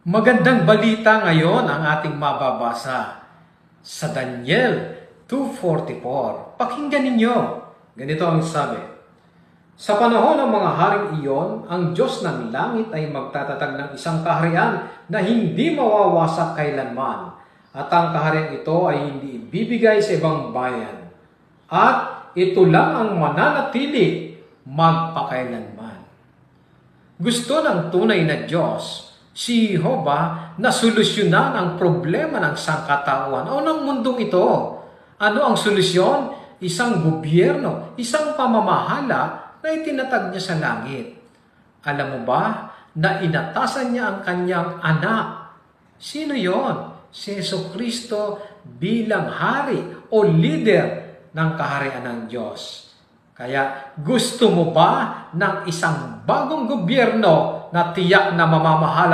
Magandang balita ngayon ang ating mababasa sa Daniel 2:44. Pakinggan ninyo. Ganito ang sabi. Sa panahon ng mga haring iyon, ang Diyos ng langit ay magtatatag ng isang kaharian na hindi mawawasak kailanman. At ang kaharian ito ay hindi ibibigay sa ibang bayan. At ito lang ang mananatili magpakailanman. Gusto ng tunay na Diyos, si Jehovah, na solusyonan ang problema ng sangkatauhan o ng mundong ito. Ano ang solusyon? Isang gobyerno, isang pamamahala na itinatag niya sa langit. Alam mo ba na inatasan niya ang kanyang anak? Sino yon? Si Jesucristo bilang hari o leader ng kaharian ng Diyos. Kaya gusto mo ba ng isang bagong gobyerno na tiyak na mamamahala